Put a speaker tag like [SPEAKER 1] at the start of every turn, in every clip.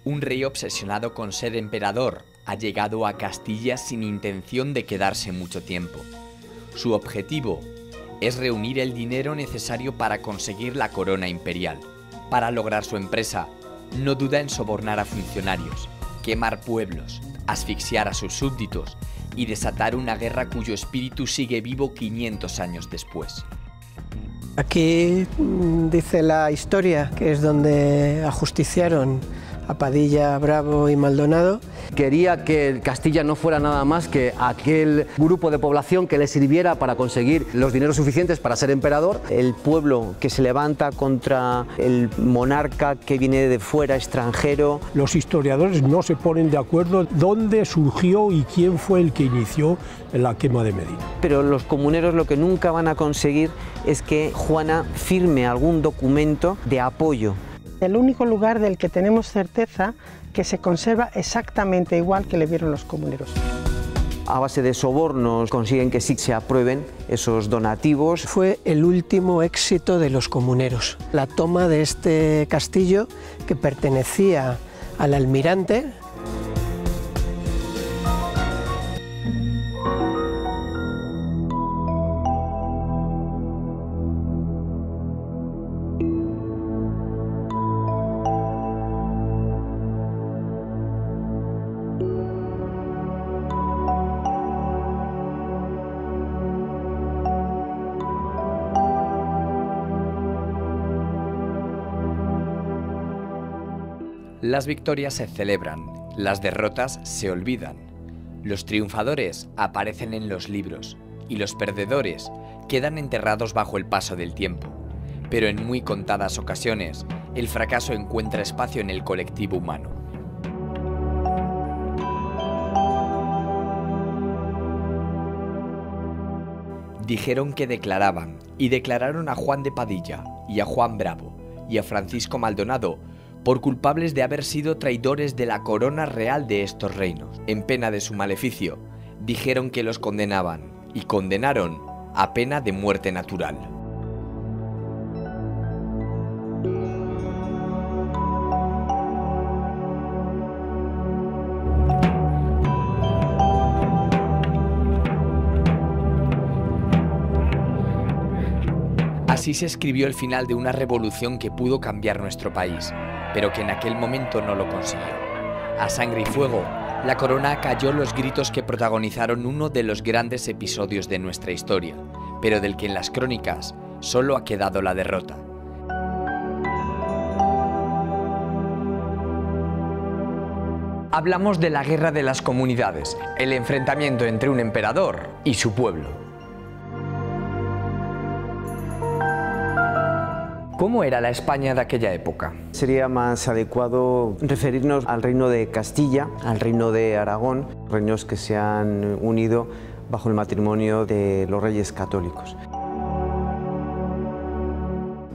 [SPEAKER 1] Un rey obsesionado con ser emperador ha llegado a Castilla sin intención de quedarse mucho tiempo. Su objetivo es reunir el dinero necesario para conseguir la corona imperial. Para lograr su empresa, no duda en sobornar a funcionarios, quemar pueblos, asfixiar a sus súbditos y desatar una guerra cuyo espíritu sigue vivo 500 años después.
[SPEAKER 2] Aquí dice la historia que es donde ajusticiaron a Padilla, Bravo y Maldonado.
[SPEAKER 3] Quería que Castilla no fuera nada más que aquel grupo de población que le sirviera para conseguir los dineros suficientes para ser emperador. El pueblo que se levanta contra el monarca que viene de fuera, extranjero.
[SPEAKER 4] Los historiadores no se ponen de acuerdo dónde surgió y quién fue el que inició la quema de Medina.
[SPEAKER 3] Pero los comuneros lo que nunca van a conseguir es que Juana firme algún documento de apoyo.
[SPEAKER 2] El único lugar del que tenemos certeza que se conserva exactamente igual que le vieron los comuneros.
[SPEAKER 3] A base de sobornos consiguen que sí se aprueben esos donativos.
[SPEAKER 2] Fue el último éxito de los comuneros, la toma de este castillo que pertenecía al almirante.
[SPEAKER 1] Las victorias se celebran, las derrotas se olvidan. Los triunfadores aparecen en los libros y los perdedores quedan enterrados bajo el paso del tiempo. Pero en muy contadas ocasiones, el fracaso encuentra espacio en el colectivo humano. Dijeron que declaraban, y declararon a Juan de Padilla, y a Juan Bravo, y a Francisco Maldonado, por culpables de haber sido traidores de la corona real de estos reinos. En pena de su maleficio, dijeron que los condenaban, y condenaron a pena de muerte natural. Así se escribió el final de una revolución que pudo cambiar nuestro país, pero que en aquel momento no lo consiguió. A sangre y fuego, la corona cayó los gritos que protagonizaron uno de los grandes episodios de nuestra historia, pero del que en las crónicas solo ha quedado la derrota. Hablamos de la Guerra de las Comunidades, el enfrentamiento entre un emperador y su pueblo. ¿Cómo era la España de aquella época?
[SPEAKER 3] Sería más adecuado referirnos al reino de Castilla, al reino de Aragón, reinos que se han unido bajo el matrimonio de los reyes católicos.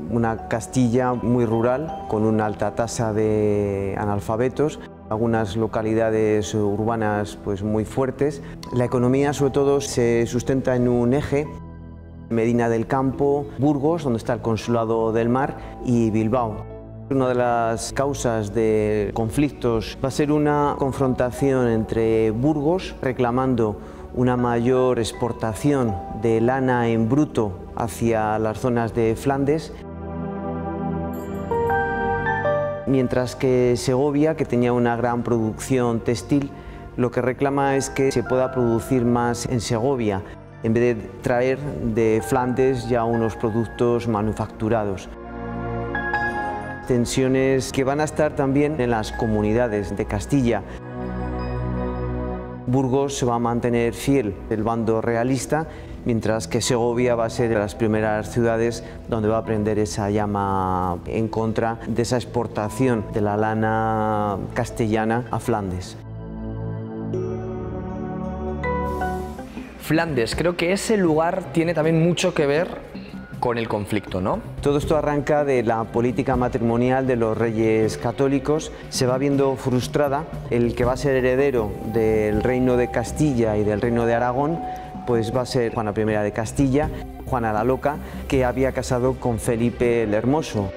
[SPEAKER 3] Una Castilla muy rural, con una alta tasa de analfabetos, algunas localidades urbanas pues, muy fuertes. La economía sobre todo se sustenta en un eje: Medina del Campo, Burgos, donde está el Consulado del Mar, y Bilbao. Una de las causas de conflictos va a ser una confrontación entre Burgos, reclamando una mayor exportación de lana en bruto hacia las zonas de Flandes, mientras que Segovia, que tenía una gran producción textil, lo que reclama es que se pueda producir más en Segovia, en vez de traer de Flandes ya unos productos manufacturados. Tensiones que van a estar también en las comunidades de Castilla. Burgos se va a mantener fiel al bando realista, mientras que Segovia va a ser de las primeras ciudades donde va a prender esa llama en contra de esa exportación de la lana castellana a Flandes.
[SPEAKER 1] Flandes, creo que ese lugar tiene también mucho que ver con el conflicto, ¿no?
[SPEAKER 3] Todo esto arranca de la política matrimonial de los reyes católicos. Se va viendo frustrada. El que va a ser heredero del reino de Castilla y del reino de Aragón, pues va a ser Juana I de Castilla, Juana la Loca, que había casado con Felipe el Hermoso.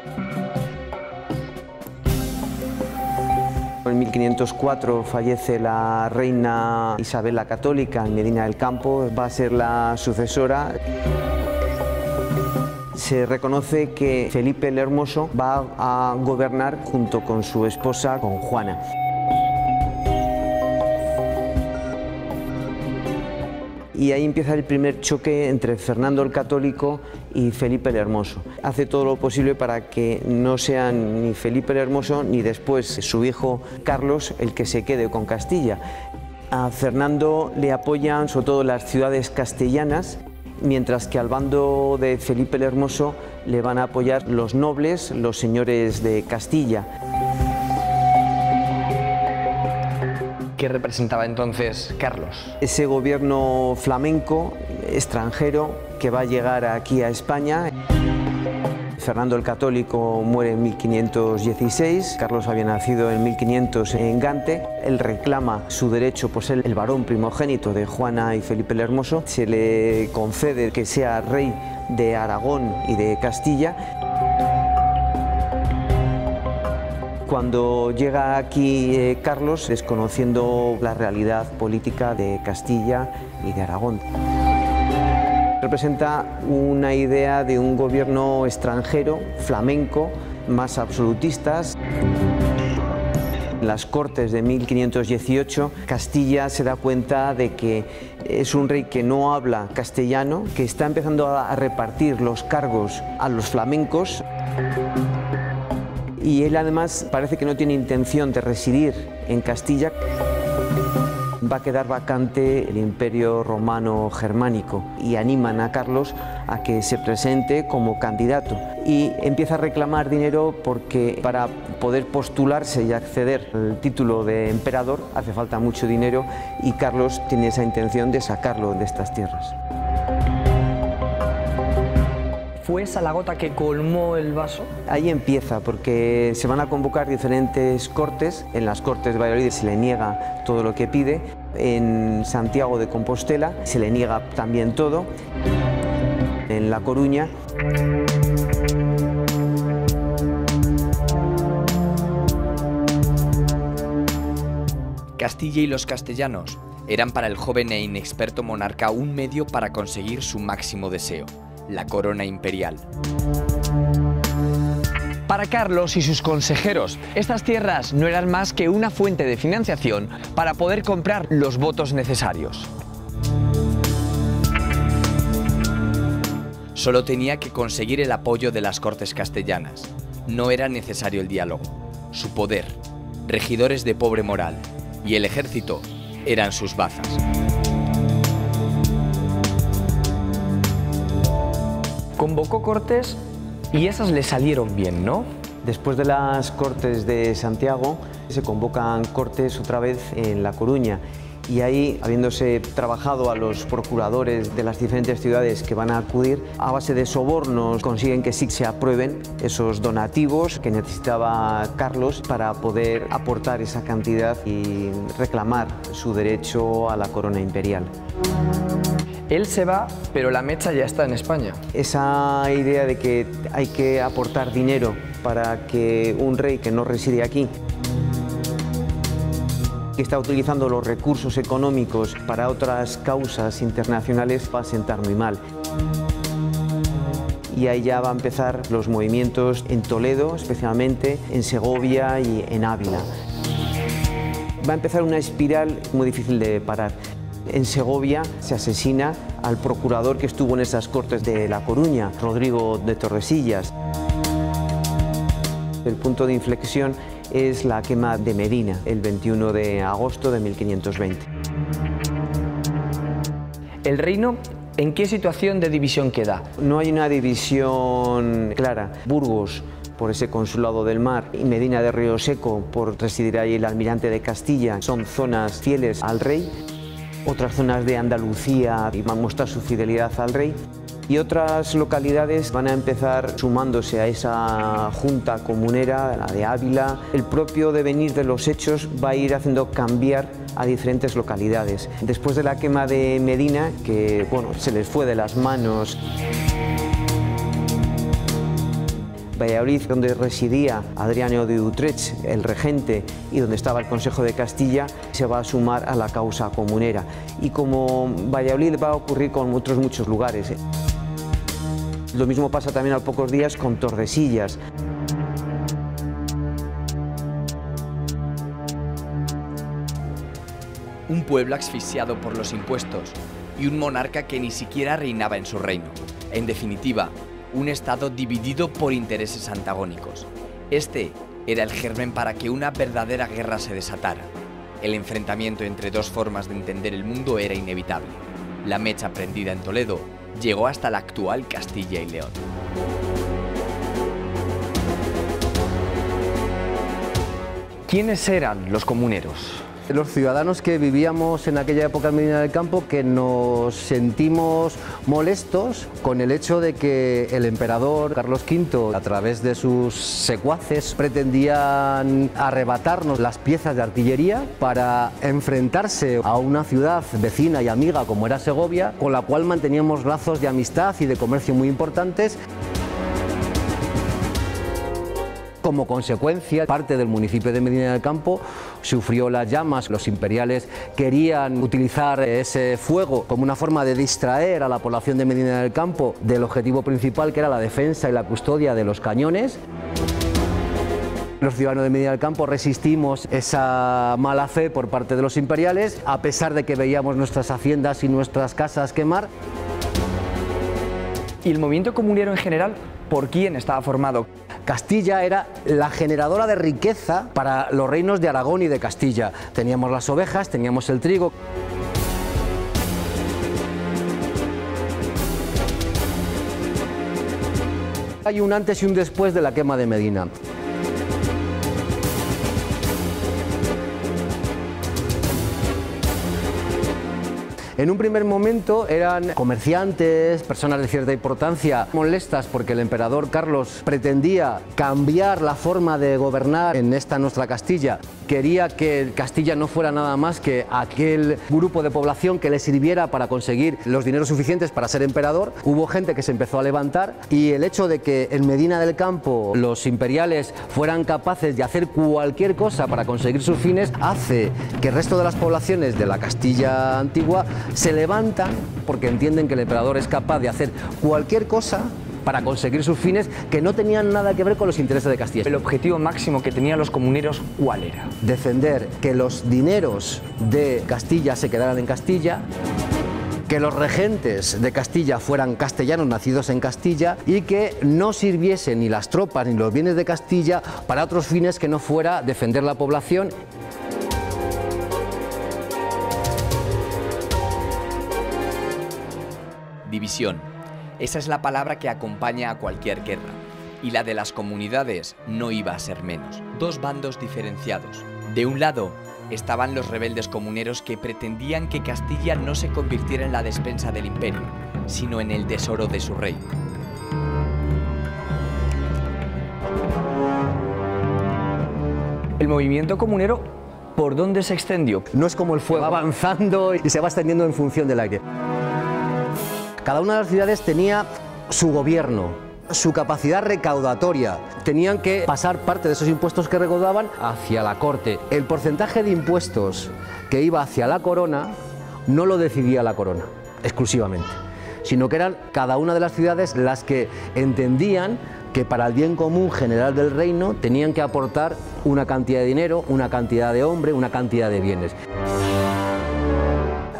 [SPEAKER 3] En 1504 fallece la reina Isabel la Católica en Medina del Campo, va a ser la sucesora. Se reconoce que Felipe el Hermoso va a gobernar junto con su esposa, con Juana. Y ahí empieza el primer choque entre Fernando el Católico y Felipe el Hermoso. Hace todo lo posible para que no sean ni Felipe el Hermoso ni después su hijo Carlos el que se quede con Castilla. A Fernando le apoyan sobre todo las ciudades castellanas, mientras que al bando de Felipe el Hermoso le van a apoyar los nobles, los señores de Castilla.
[SPEAKER 1] ¿Qué representaba entonces Carlos?
[SPEAKER 3] Ese gobierno flamenco, extranjero, que va a llegar aquí a España. Fernando el Católico muere en 1516, Carlos había nacido en 1500 en Gante. Él reclama su derecho por ser el varón primogénito de Juana y Felipe el Hermoso. Se le concede que sea rey de Aragón y de Castilla. Cuando llega aquí Carlos, desconociendo la realidad política de Castilla y de Aragón. Representa una idea de un gobierno extranjero, flamenco, más absolutistas. En las Cortes de 1518, Castilla se da cuenta de que es un rey que no habla castellano, que está empezando a repartir los cargos a los flamencos. Y él además parece que no tiene intención de residir en Castilla. Va a quedar vacante el Imperio Romano Germánico y animan a Carlos a que se presente como candidato y empieza a reclamar dinero porque para poder postularse y acceder al título de emperador hace falta mucho dinero y Carlos tiene esa intención de sacarlo de estas tierras.
[SPEAKER 5] ¿Fue esa la gota que colmó el vaso?
[SPEAKER 3] Ahí empieza, porque se van a convocar diferentes cortes. En las Cortes de Valladolid se le niega todo lo que pide. En Santiago de Compostela se le niega también todo. En La Coruña.
[SPEAKER 1] Castilla y los castellanos eran para el joven e inexperto monarca un medio para conseguir su máximo deseo: la corona imperial.
[SPEAKER 5] Para Carlos y sus consejeros, estas tierras no eran más que una fuente de financiación para poder comprar los votos necesarios.
[SPEAKER 1] Solo tenía que conseguir el apoyo de las Cortes castellanas. No era necesario el diálogo. Su poder, regidores de pobre moral, y el ejército eran sus bazas.
[SPEAKER 5] Convocó cortes y esas le salieron bien, ¿no?
[SPEAKER 3] Después de las Cortes de Santiago se convocan cortes otra vez en La Coruña y ahí, habiéndose trabajado a los procuradores de las diferentes ciudades que van a acudir, a base de sobornos consiguen que sí se aprueben esos donativos que necesitaba Carlos para poder aportar esa cantidad y reclamar su derecho a la corona imperial.
[SPEAKER 5] Él se va, pero la mecha ya está en España.
[SPEAKER 3] Esa idea de que hay que aportar dinero para que un rey que no reside aquí, que está utilizando los recursos económicos para otras causas internacionales, va a sentar muy mal. Y ahí ya va a empezar los movimientos en Toledo, especialmente en Segovia y en Ávila. Va a empezar una espiral muy difícil de parar. En Segovia se asesina al procurador que estuvo en esas Cortes de La Coruña, Rodrigo de Tordesillas. El punto de inflexión es la quema de Medina, el 21 de agosto de 1520.
[SPEAKER 5] ¿El reino en qué situación de división queda?
[SPEAKER 3] No hay una división clara. Burgos, por ese consulado del mar, y Medina de Río Seco, por residir ahí el almirante de Castilla, son zonas fieles al rey. Otras zonas de Andalucía van a mostrar su fidelidad al rey. Y otras localidades van a empezar sumándose a esa junta comunera, la de Ávila. El propio devenir de los hechos va a ir haciendo cambiar a diferentes localidades. Después de la quema de Medina, que bueno, se les fue de las manos, Valladolid, donde residía Adriano de Utrecht, el regente, y donde estaba el Consejo de Castilla, se va a sumar a la causa comunera. Y como Valladolid va a ocurrir con otros muchos lugares. Lo mismo pasa también a pocos días con Tordesillas.
[SPEAKER 1] Un pueblo asfixiado por los impuestos y un monarca que ni siquiera reinaba en su reino. En definitiva, un estado dividido por intereses antagónicos. Este era el germen para que una verdadera guerra se desatara. El enfrentamiento entre dos formas de entender el mundo era inevitable. La mecha prendida en Toledo llegó hasta la actual Castilla y León.
[SPEAKER 5] ¿Quiénes eran los comuneros?
[SPEAKER 6] Los ciudadanos que vivíamos en aquella época en Medina del Campo, que nos sentimos molestos con el hecho de que el emperador Carlos V, a través de sus secuaces, pretendían arrebatarnos las piezas de artillería para enfrentarse a una ciudad vecina y amiga como era Segovia, con la cual manteníamos lazos de amistad y de comercio muy importantes. Como consecuencia, parte del municipio de Medina del Campo sufrió las llamas. Los imperiales querían utilizar ese fuego como una forma de distraer a la población de Medina del Campo del objetivo principal, que era la defensa y la custodia de los cañones. Los ciudadanos de Medina del Campo resistimos esa mala fe por parte de los imperiales, a pesar de que veíamos nuestras haciendas y nuestras casas quemar.
[SPEAKER 5] ¿Y el movimiento comunero en general, por quién estaba formado?
[SPEAKER 6] Castilla era la generadora de riqueza para los reinos de Aragón y de Castilla. Teníamos las ovejas, teníamos el trigo. Hay un antes y un después de la quema de Medina. En un primer momento eran comerciantes, personas de cierta importancia, molestas porque el emperador Carlos pretendía cambiar la forma de gobernar en esta nuestra Castilla. Quería que Castilla no fuera nada más que aquel grupo de población que le sirviera para conseguir los dineros suficientes para ser emperador. Hubo gente que se empezó a levantar y el hecho de que en Medina del Campo los imperiales fueran capaces de hacer cualquier cosa para conseguir sus fines hace que el resto de las poblaciones de la Castilla antigua se levantan porque entienden que el emperador es capaz de hacer cualquier cosa para conseguir sus fines que no tenían nada que ver con los intereses de Castilla.
[SPEAKER 5] ¿El objetivo máximo que tenían los comuneros cuál era?
[SPEAKER 6] Defender que los dineros de Castilla se quedaran en Castilla, que los regentes de Castilla fueran castellanos nacidos en Castilla y que no sirviesen ni las tropas ni los bienes de Castilla para otros fines que no fuera defender la población.
[SPEAKER 1] División. Esa es la palabra que acompaña a cualquier guerra. Y la de las comunidades no iba a ser menos. Dos bandos diferenciados. De un lado estaban los rebeldes comuneros que pretendían que Castilla no se convirtiera en la despensa del imperio, sino en el tesoro de su rey.
[SPEAKER 5] El movimiento comunero, ¿por dónde se extendió?
[SPEAKER 6] No es como el fuego, va avanzando y se va extendiendo en función del aire. Cada una de las ciudades tenía su gobierno, su capacidad recaudatoria. Tenían que pasar parte de esos impuestos que recaudaban hacia la corte. El porcentaje de impuestos que iba hacia la corona no lo decidía la corona exclusivamente, sino que eran cada una de las ciudades las que entendían que para el bien común general del reino tenían que aportar una cantidad de dinero, una cantidad de hombre, una cantidad de bienes.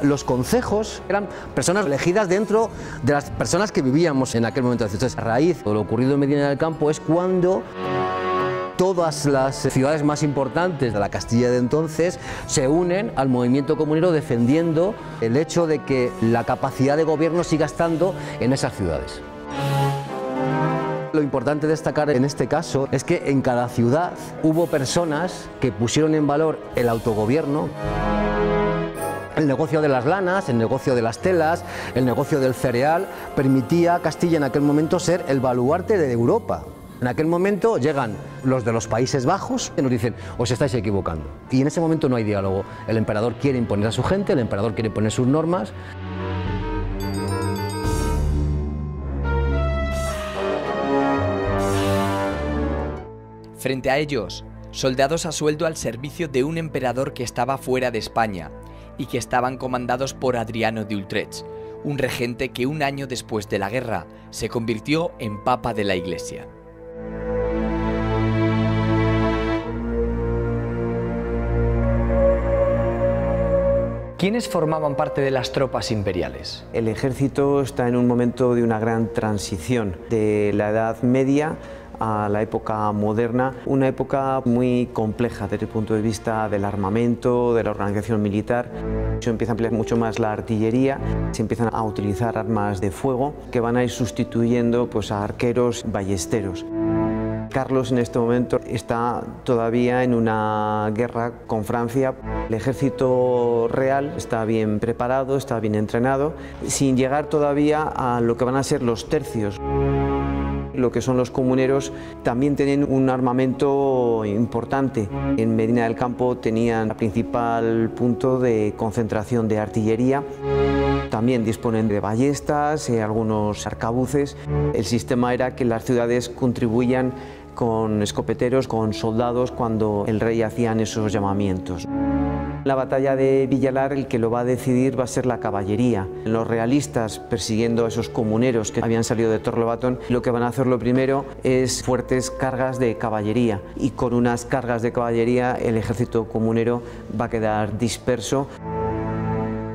[SPEAKER 6] Los concejos eran personas elegidas dentro de las personas que vivíamos en aquel momento. Entonces, a raíz de lo ocurrido en Medina del Campo es cuando todas las ciudades más importantes de la Castilla de entonces se unen al movimiento comunero defendiendo el hecho de que la capacidad de gobierno siga estando en esas ciudades. Lo importante destacar en este caso es que en cada ciudad hubo personas que pusieron en valor el autogobierno. El negocio de las lanas, el negocio de las telas, el negocio del cereal, permitía a Castilla en aquel momento ser el baluarte de Europa. En aquel momento llegan los de los Países Bajos y nos dicen, os estáis equivocando. Y en ese momento no hay diálogo. El emperador quiere imponer a su gente, el emperador quiere imponer sus normas.
[SPEAKER 1] Frente a ellos, soldados a sueldo al servicio de un emperador que estaba fuera de España y que estaban comandados por Adriano de Utrecht, un regente que un año después de la guerra se convirtió en papa de la Iglesia.
[SPEAKER 5] ¿Quiénes formaban parte de las tropas imperiales?
[SPEAKER 3] El ejército está en un momento de una gran transición de la Edad Media a la época moderna, una época muy compleja desde el punto de vista del armamento, de la organización militar. Se empieza a emplear mucho más la artillería, se empiezan a utilizar armas de fuego que van a ir sustituyendo pues, a arqueros ballesteros. Carlos en este momento está todavía en una guerra con Francia. El ejército real está bien preparado, está bien entrenado, sin llegar todavía a lo que van a ser los tercios. Lo que son los comuneros también tienen un armamento importante. En Medina del Campo tenían el principal punto de concentración de artillería. También disponen de ballestas, algunos arcabuces. El sistema era que las ciudades contribuían con escopeteros, con soldados cuando el rey hacían esos llamamientos. La batalla de Villalar el que lo va a decidir va a ser la caballería. Los realistas, persiguiendo a esos comuneros que habían salido de Torrelobatón, lo que van a hacer lo primero es fuertes cargas de caballería, y con unas cargas de caballería el ejército comunero va a quedar disperso.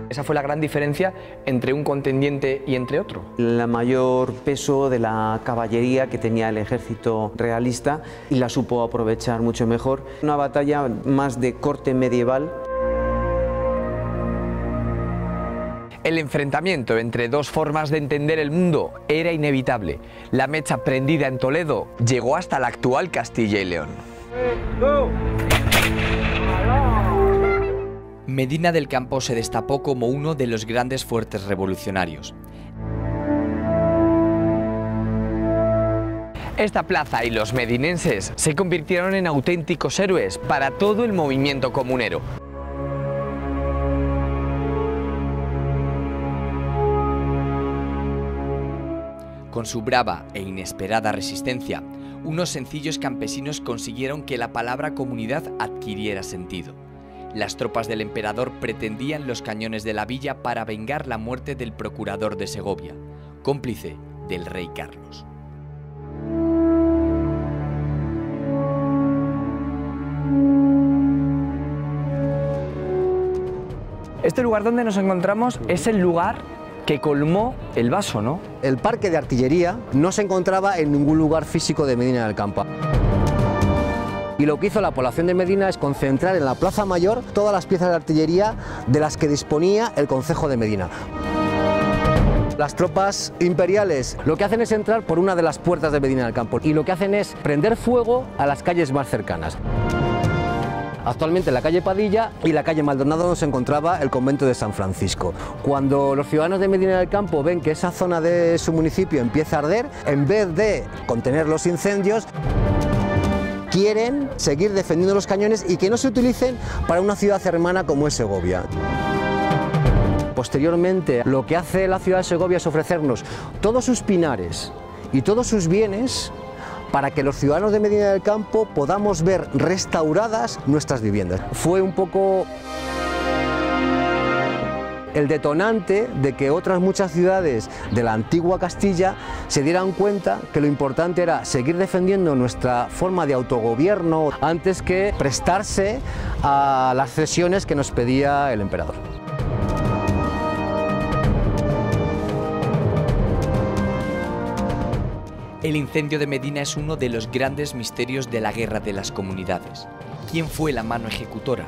[SPEAKER 5] Esa fue la gran diferencia entre un contendiente y entre otro.
[SPEAKER 3] El mayor peso de la caballería que tenía el ejército realista, y la supo aprovechar mucho mejor. Una batalla más de corte medieval.
[SPEAKER 5] El enfrentamiento entre dos formas de entender el mundo era inevitable. La mecha prendida en Toledo llegó hasta la actual Castilla y León.
[SPEAKER 1] Medina del Campo se destapó como uno de los grandes fuertes revolucionarios.
[SPEAKER 5] Esta plaza y los medinenses se convirtieron en auténticos héroes para todo el movimiento comunero.
[SPEAKER 1] Con su brava e inesperada resistencia, unos sencillos campesinos consiguieron que la palabra comunidad adquiriera sentido. Las tropas del emperador pretendían los cañones de la villa para vengar la muerte del procurador de Segovia, cómplice del rey Carlos.
[SPEAKER 5] Este lugar donde nos encontramos es el lugar que colmó el vaso, ¿no?
[SPEAKER 6] El parque de artillería no se encontraba en ningún lugar físico de Medina del Campo. Y lo que hizo la población de Medina es concentrar en la Plaza Mayor todas las piezas de artillería de las que disponía el concejo de Medina. Las tropas imperiales lo que hacen es entrar por una de las puertas de Medina del Campo y lo que hacen es prender fuego a las calles más cercanas. Actualmente la calle Padilla y la calle Maldonado donde se encontraba el convento de San Francisco. Cuando los ciudadanos de Medina del Campo ven que esa zona de su municipio empieza a arder, en vez de contener los incendios, quieren seguir defendiendo los cañones y que no se utilicen para una ciudad hermana como es Segovia. Posteriormente, lo que hace la ciudad de Segovia es ofrecernos todos sus pinares y todos sus bienes para que los ciudadanos de Medina del Campo podamos ver restauradas nuestras viviendas. Fue un poco el detonante de que otras muchas ciudades de la antigua Castilla se dieran cuenta que lo importante era seguir defendiendo nuestra forma de autogobierno antes que prestarse a las cesiones que nos pedía el emperador.
[SPEAKER 1] El incendio de Medina es uno de los grandes misterios de la Guerra de las Comunidades. ¿Quién fue la mano ejecutora?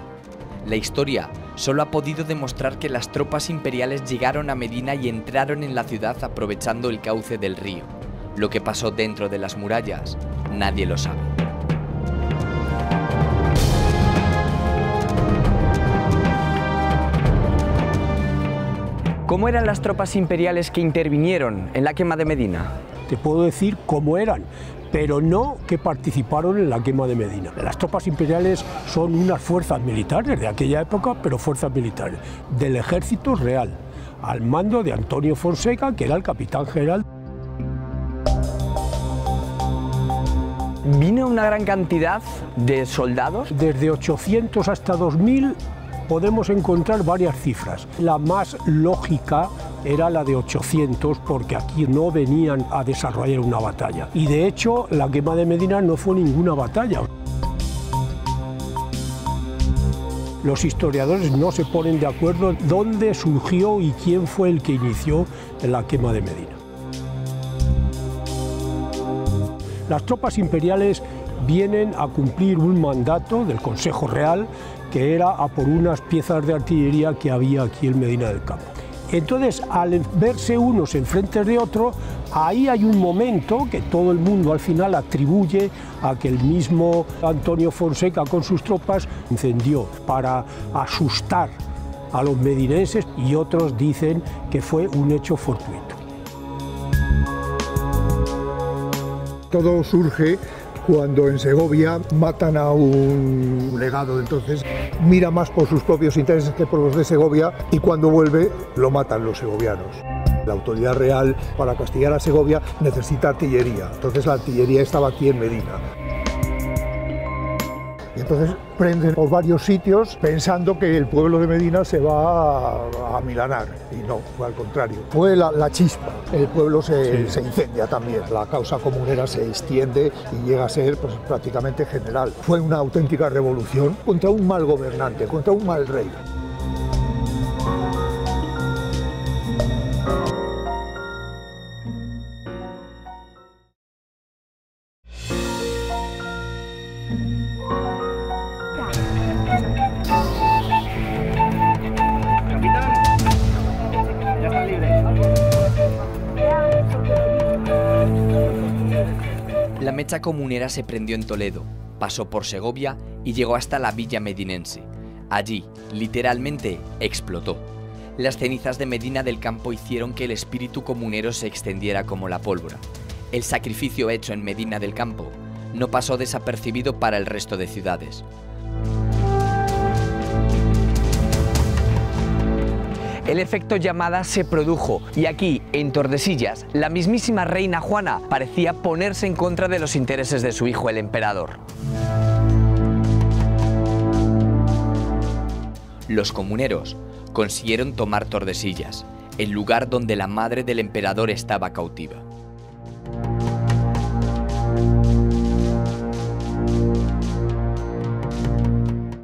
[SPEAKER 1] La historia solo ha podido demostrar que las tropas imperiales llegaron a Medina y entraron en la ciudad aprovechando el cauce del río. Lo que pasó dentro de las murallas, nadie lo sabe.
[SPEAKER 5] ¿Cómo eran las tropas imperiales que intervinieron en la quema de Medina?
[SPEAKER 4] Te puedo decir cómo eran, pero no que participaron en la quema de Medina. Las tropas imperiales son unas fuerzas militares de aquella época, pero fuerzas militares del ejército real, al mando de Antonio Fonseca, que era el capitán general.
[SPEAKER 5] ¿Vino una gran cantidad de soldados?
[SPEAKER 4] Desde 800 hasta 2000 podemos encontrar varias cifras. La más lógica era la de 800 porque aquí no venían a desarrollar una batalla. Y de hecho la quema de Medina no fue ninguna batalla. Los historiadores no se ponen de acuerdo dónde surgió y quién fue el que inició la quema de Medina. Las tropas imperiales vienen a cumplir un mandato del Consejo Real que era a por unas piezas de artillería que había aquí en Medina del Campo. Entonces, al verse unos enfrente de otros, ahí hay un momento que todo el mundo al final atribuye a que el mismo Antonio Fonseca con sus tropas incendió para asustar a los medinenses y otros dicen que fue un hecho fortuito.
[SPEAKER 7] Todo surge cuando en Segovia matan a un legado, entonces mira más por sus propios intereses que por los de Segovia y cuando vuelve lo matan los segovianos. La autoridad real para castigar a Segovia necesita artillería, entonces la artillería estaba aquí en Medina. Y entonces prenden por varios sitios pensando que el pueblo de Medina se va a amilanar y no, fue al contrario. Fue la chispa, el pueblo se incendia también, la causa comunera se extiende y llega a ser pues, prácticamente general. Fue una auténtica revolución contra un mal gobernante, contra un mal rey.
[SPEAKER 1] La mecha comunera se prendió en Toledo, pasó por Segovia y llegó hasta la villa medinense. Allí, literalmente, explotó. Las cenizas de Medina del Campo hicieron que el espíritu comunero se extendiera como la pólvora. El sacrificio hecho en Medina del Campo no pasó desapercibido para el resto de ciudades.
[SPEAKER 5] El efecto llamada se produjo y aquí, en Tordesillas, la mismísima reina Juana parecía ponerse en contra de los intereses de su hijo el emperador.
[SPEAKER 1] Los comuneros consiguieron tomar Tordesillas, el lugar donde la madre del emperador estaba cautiva.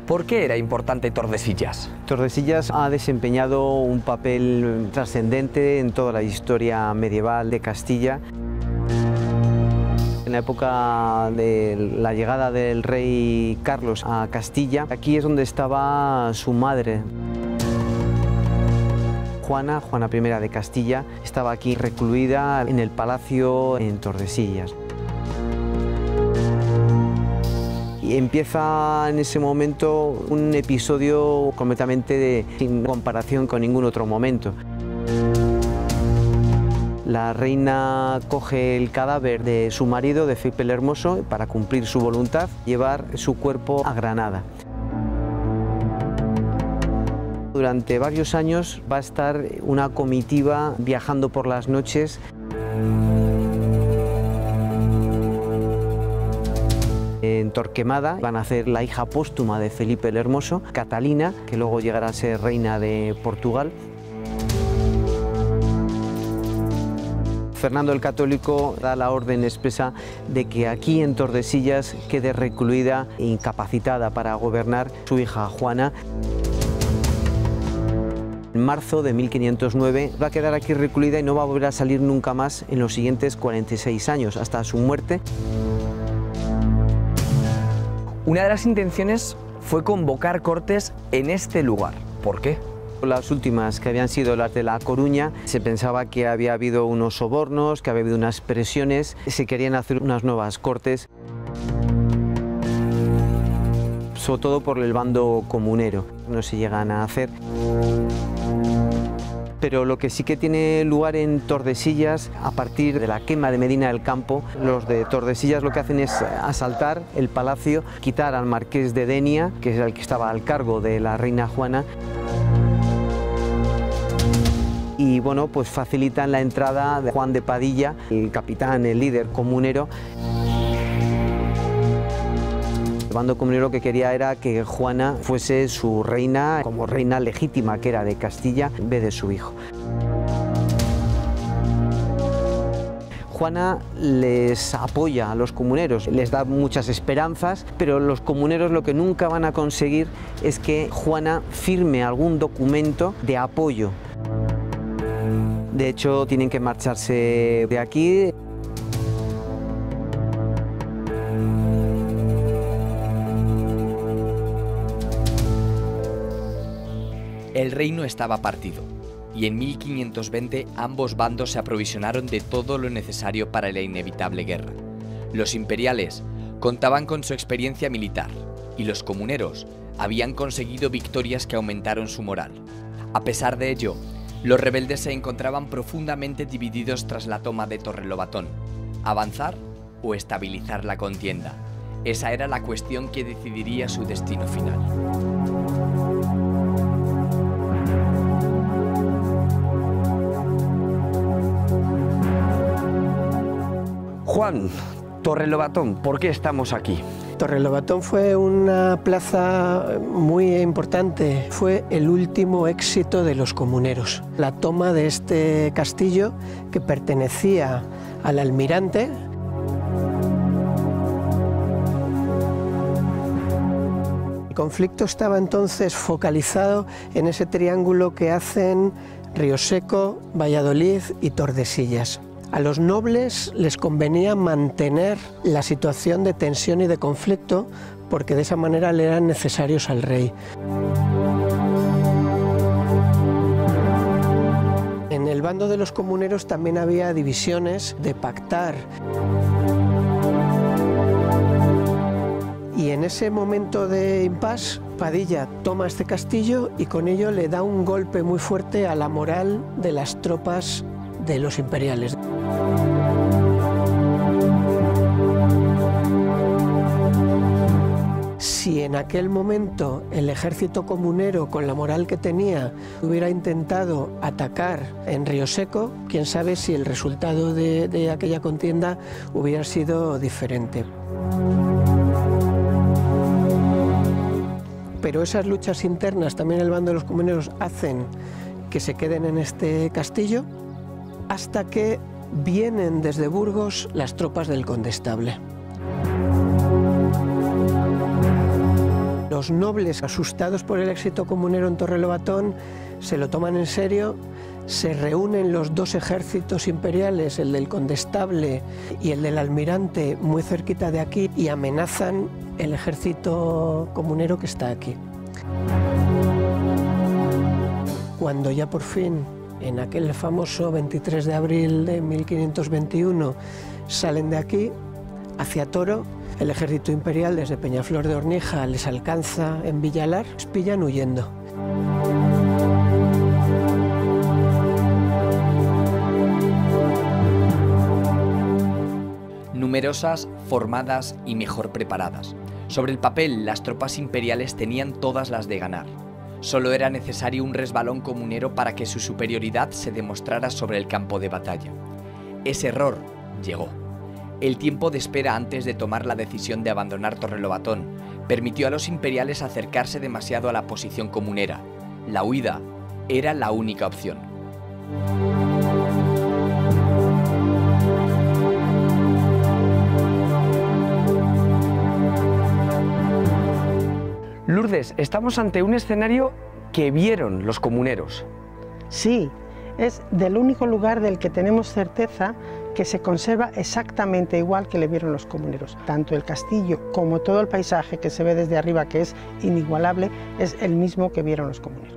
[SPEAKER 5] ¿Por qué era importante Tordesillas?
[SPEAKER 3] Tordesillas ha desempeñado un papel trascendente en toda la historia medieval de Castilla. En la época de la llegada del rey Carlos a Castilla, aquí es donde estaba su madre. Juana I de Castilla, estaba aquí recluida en el palacio en Tordesillas. Y empieza en ese momento un episodio completamente sin comparación con ningún otro momento. La reina coge el cadáver de su marido, de Felipe el Hermoso, para cumplir su voluntad, llevar su cuerpo a Granada. Durante varios años va a estar una comitiva viajando por las noches. En Torquemada van a nacer la hija póstuma de Felipe el Hermoso, Catalina, que luego llegará a ser reina de Portugal. Fernando el Católico da la orden expresa de que aquí en Tordesillas quede recluida e incapacitada para gobernar su hija Juana. En marzo de 1509 va a quedar aquí recluida y no va a volver a salir nunca más en los siguientes 46 años, hasta su muerte.
[SPEAKER 5] Una de las intenciones fue convocar cortes en este lugar. ¿Por qué?
[SPEAKER 3] Las últimas, que habían sido las de La Coruña, se pensaba que había habido unos sobornos, que había habido unas presiones, se querían hacer unas nuevas cortes, sobre todo por el bando comunero. No se llegan a hacer. Pero lo que sí que tiene lugar en Tordesillas, a partir de la quema de Medina del Campo, los de Tordesillas lo que hacen es asaltar el palacio, quitar al marqués de Denia, que es el que estaba al cargo de la reina Juana, y bueno, pues facilitan la entrada de Juan de Padilla, el capitán, el líder comunero. bando comunero lo que quería era que Juana fuese su reina, como reina legítima que era de Castilla, en vez de su hijo. Juana les apoya a los comuneros, les da muchas esperanzas, pero los comuneros lo que nunca van a conseguir es que Juana firme algún documento de apoyo. De hecho, tienen que marcharse de aquí.
[SPEAKER 1] El reino estaba partido, y en 1520 ambos bandos se aprovisionaron de todo lo necesario para la inevitable guerra. Los imperiales contaban con su experiencia militar, y los comuneros habían conseguido victorias que aumentaron su moral. A pesar de ello, los rebeldes se encontraban profundamente divididos tras la toma de Torrelobatón. ¿Avanzar o estabilizar la contienda? Esa era la cuestión que decidiría su destino final.
[SPEAKER 5] Juan, Torrelobatón, ¿por qué estamos aquí?
[SPEAKER 2] Torrelobatón fue una plaza muy importante, fue el último éxito de los comuneros. La toma de este castillo que pertenecía al almirante. El conflicto estaba entonces focalizado en ese triángulo que hacen Rioseco, Valladolid y Tordesillas. A los nobles les convenía mantener la situación de tensión y de conflicto porque de esa manera le eran necesarios al rey. En el bando de los comuneros también había divisiones de pactar. Y en ese momento de impasse, Padilla toma este castillo y con ello le da un golpe muy fuerte a la moral de las tropas de los imperiales. Si en aquel momento el ejército comunero, con la moral que tenía, hubiera intentado atacar en Rioseco, quién sabe si el resultado de aquella contienda hubiera sido diferente. Pero esas luchas internas, también el bando de los comuneros, hacen que se queden en este castillo hasta que vienen desde Burgos las tropas del condestable. Los nobles, asustados por el éxito comunero en Torrelobatón, se lo toman en serio, se reúnen los dos ejércitos imperiales, el del condestable y el del almirante, muy cerquita de aquí, y amenazan el ejército comunero que está aquí. Cuando ya por fin, en aquel famoso 23 de abril de 1521, salen de aquí hacia Toro, el ejército imperial desde Peñaflor de Ornija les alcanza en Villalar, los pillan huyendo.
[SPEAKER 1] Numerosas, formadas y mejor preparadas. Sobre el papel, las tropas imperiales tenían todas las de ganar. Solo era necesario un resbalón comunero para que su superioridad se demostrara sobre el campo de batalla. Ese error llegó. El tiempo de espera antes de tomar la decisión de abandonar Torrelobatón permitió a los imperiales acercarse demasiado a la posición comunera. La huida era la única opción.
[SPEAKER 5] Lourdes, estamos ante un escenario que vieron los comuneros.
[SPEAKER 8] Sí, es del único lugar del que tenemos certeza que se conserva exactamente igual que le vieron los comuneros. Tanto el castillo como todo el paisaje que se ve desde arriba, que es inigualable, es el mismo que vieron los comuneros.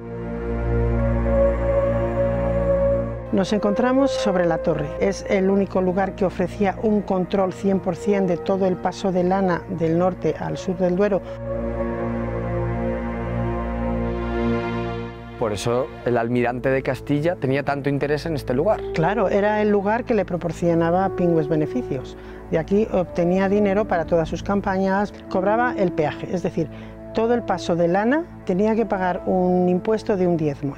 [SPEAKER 8] Nos encontramos sobre la torre. Es el único lugar que ofrecía un control 100% de todo el paso de lana del norte al sur del Duero.
[SPEAKER 5] Por eso el almirante de Castilla tenía tanto interés en este lugar.
[SPEAKER 8] Claro, era el lugar que le proporcionaba pingües beneficios. De aquí obtenía dinero para todas sus campañas, cobraba el peaje, es decir, todo el paso de lana tenía que pagar un impuesto de un diezmo.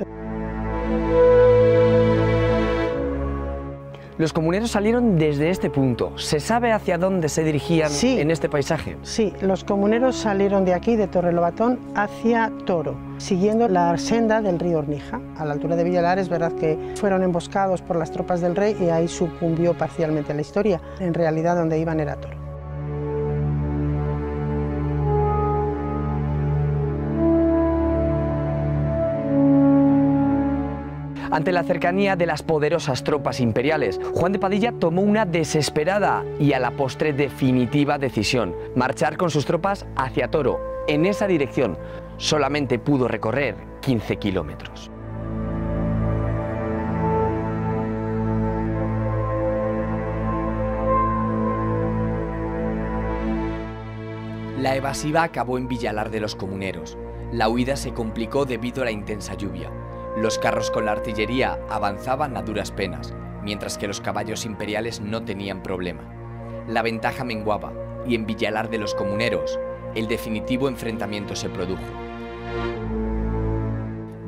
[SPEAKER 5] Los comuneros salieron desde este punto. ¿Se sabe hacia dónde se dirigían en este paisaje?
[SPEAKER 8] Sí, los comuneros salieron de aquí, de Torrelobatón, hacia Toro, siguiendo la senda del río Ornija. A la altura de Villalar es verdad que fueron emboscados por las tropas del rey y ahí sucumbió parcialmente la historia. En realidad donde iban era Toro.
[SPEAKER 5] Ante la cercanía de las poderosas tropas imperiales, Juan de Padilla tomó una desesperada y a la postre definitiva decisión: marchar con sus tropas hacia Toro. En esa dirección solamente pudo recorrer 15 kilómetros.
[SPEAKER 1] La evasiva acabó en Villalar de los Comuneros. La huida se complicó debido a la intensa lluvia. Los carros con la artillería avanzaban a duras penas, mientras que los caballos imperiales no tenían problema. La ventaja menguaba, y en Villalar de los Comuneros, el definitivo enfrentamiento se produjo.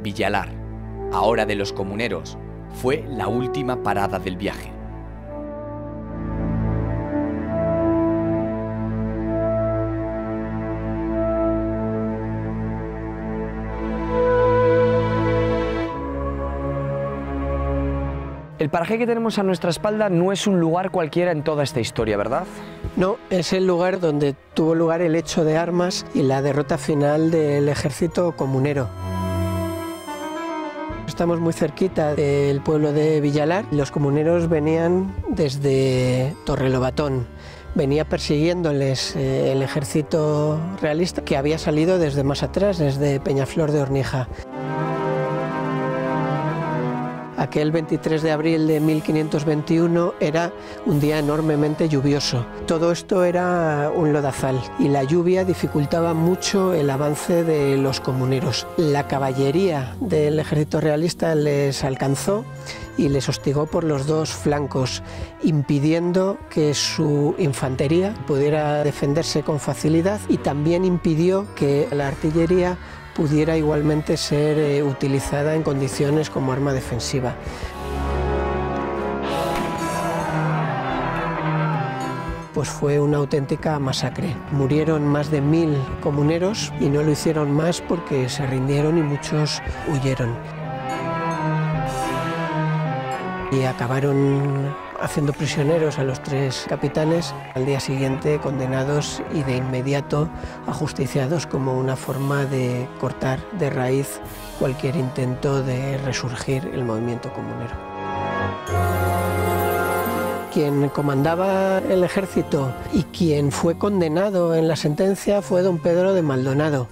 [SPEAKER 1] Villalar, ahora de los Comuneros, fue la última parada del viaje.
[SPEAKER 5] El paraje que tenemos a nuestra espalda no es un lugar cualquiera en toda esta historia, ¿verdad?
[SPEAKER 2] No, es el lugar donde tuvo lugar el hecho de armas y la derrota final del ejército comunero. Estamos muy cerquita del pueblo de Villalar. Los comuneros venían desde Torrelobatón. Venía persiguiéndoles el ejército realista que había salido desde más atrás, desde Peñaflor de Ornija. Aquel 23 de abril de 1521 era un día enormemente lluvioso. Todo esto era un lodazal y la lluvia dificultaba mucho el avance de los comuneros. La caballería del ejército realista les alcanzó y les hostigó por los dos flancos, impidiendo que su infantería pudiera defenderse con facilidad, y también impidió que la artillería pudiera igualmente ser utilizada en condiciones como arma defensiva. Pues fue una auténtica masacre. Murieron más de 1000 comuneros y no lo hicieron más porque se rindieron y muchos huyeron. Y acabaron haciendo prisioneros a los 3 capitanes, al día siguiente condenados y de inmediato ajusticiados como una forma de cortar de raíz cualquier intento de resurgir el movimiento comunero. Quien comandaba el ejército y quien fue condenado en la sentencia fue don Pedro de Maldonado.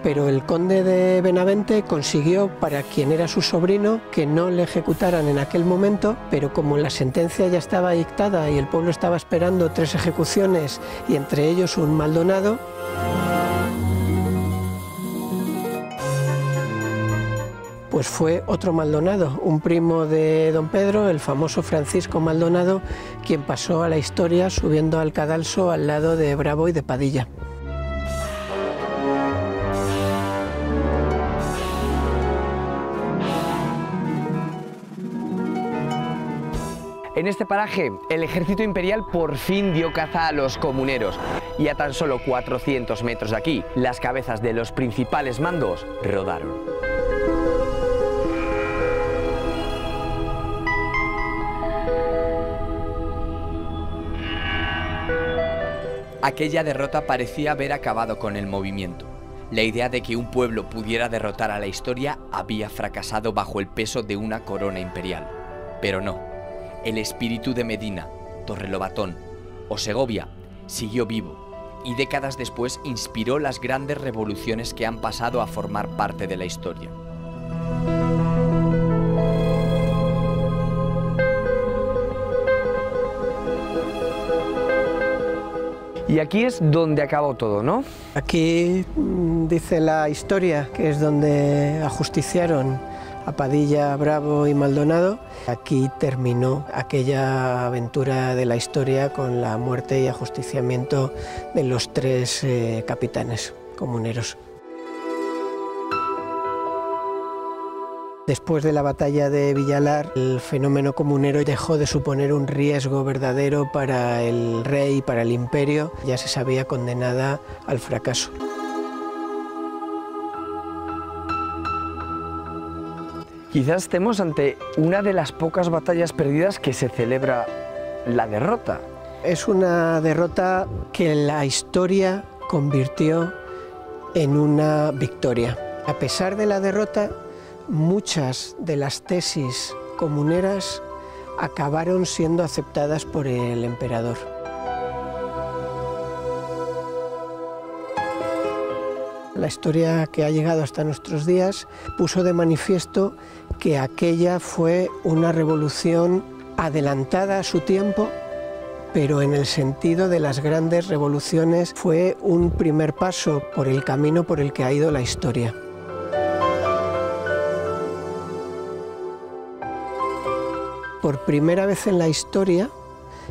[SPEAKER 2] Pero el conde de Benavente consiguió, para quien era su sobrino, que no le ejecutaran en aquel momento, pero como la sentencia ya estaba dictada y el pueblo estaba esperando 3 ejecuciones y entre ellos un Maldonado, pues fue otro Maldonado, un primo de don Pedro, el famoso Francisco Maldonado, quien pasó a la historia subiendo al cadalso al lado de Bravo y de Padilla.
[SPEAKER 5] En este paraje, el ejército imperial por fin dio caza a los comuneros, y a tan solo 400 metros de aquí, las cabezas de los principales mandos rodaron.
[SPEAKER 1] Aquella derrota parecía haber acabado con el movimiento. La idea de que un pueblo pudiera derrotar a la historia había fracasado bajo el peso de una corona imperial. Pero no. El espíritu de Medina, Torrelobatón o Segovia siguió vivo y décadas después inspiró las grandes revoluciones que han pasado a formar parte de la historia.
[SPEAKER 5] Y aquí es donde acabó todo, ¿no?
[SPEAKER 2] Aquí dice la historia que es donde ajusticiaron a Padilla, Bravo y Maldonado. Aquí terminó aquella aventura de la historia con la muerte y ajusticiamiento de los 3 capitanes comuneros. Después de la batalla de Villalar, el fenómeno comunero dejó de suponer un riesgo verdadero para el rey y para el imperio. Ya se sabía condenada al fracaso.
[SPEAKER 5] Quizás estemos ante una de las pocas batallas perdidas que se celebra la derrota.
[SPEAKER 2] Es una derrota que la historia convirtió en una victoria. A pesar de la derrota, muchas de las tesis comuneras acabaron siendo aceptadas por el emperador. La historia que ha llegado hasta nuestros días puso de manifiesto que aquella fue una revolución adelantada a su tiempo, pero en el sentido de las grandes revoluciones fue un primer paso por el camino por el que ha ido la historia. Por primera vez en la historia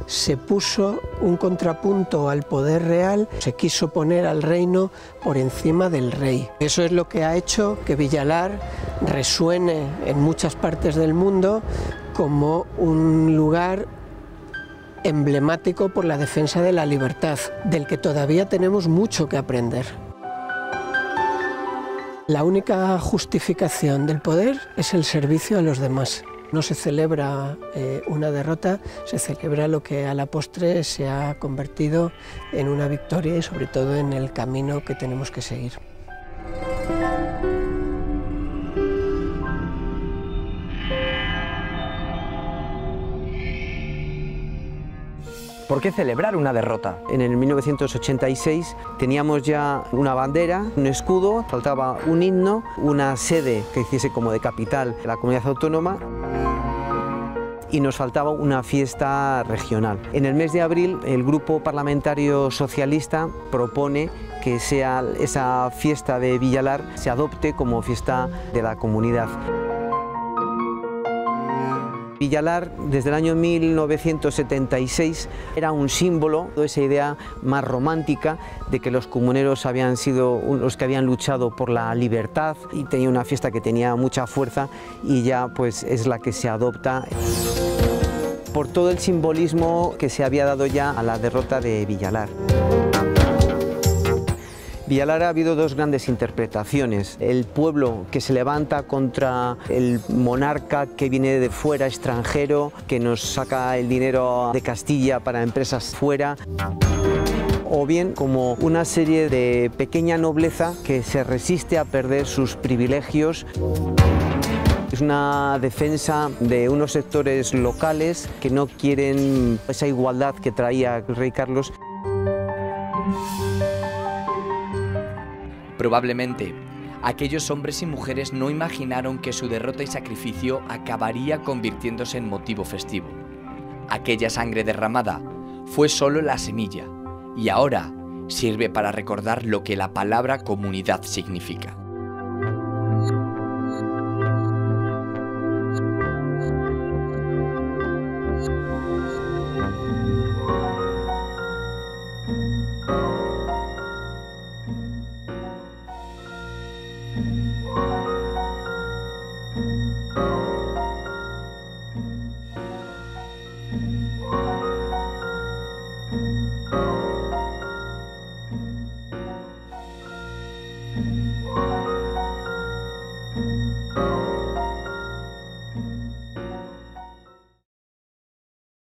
[SPEAKER 2] se puso un contrapunto al poder real, se quiso poner al reino por encima del rey. Eso es lo que ha hecho que Villalar resuene en muchas partes del mundo como un lugar emblemático por la defensa de la libertad, del que todavía tenemos mucho que aprender. La única justificación del poder es el servicio a los demás. No se celebra una derrota, se celebra lo que a la postre se ha convertido en una victoria y sobre todo en el camino que tenemos que seguir.
[SPEAKER 5] ¿Por qué celebrar una derrota?
[SPEAKER 3] En el 1986 teníamos ya una bandera, un escudo, faltaba un himno, una sede que hiciese como de capital de la comunidad autónoma y nos faltaba una fiesta regional. En el mes de abril el Grupo Parlamentario Socialista propone que sea esa fiesta de Villalar se adopte como fiesta de la comunidad. Villalar, desde el año 1976, era un símbolo de esa idea más romántica de que los comuneros habían sido los que habían luchado por la libertad y tenía una fiesta que tenía mucha fuerza y ya pues es la que se adopta por todo el simbolismo que se había dado ya a la derrota de Villalar. Villalar ha habido dos grandes interpretaciones. El pueblo que se levanta contra el monarca que viene de fuera, extranjero, que nos saca el dinero de Castilla para empresas fuera. O bien como una serie de pequeña nobleza que se resiste a perder sus privilegios. Es una defensa de unos sectores locales que no quieren esa igualdad que traía el rey Carlos.
[SPEAKER 1] Probablemente, aquellos hombres y mujeres no imaginaron que su derrota y sacrificio acabaría convirtiéndose en motivo festivo. Aquella sangre derramada fue solo la semilla y ahora sirve para recordar lo que la palabra comunidad significa.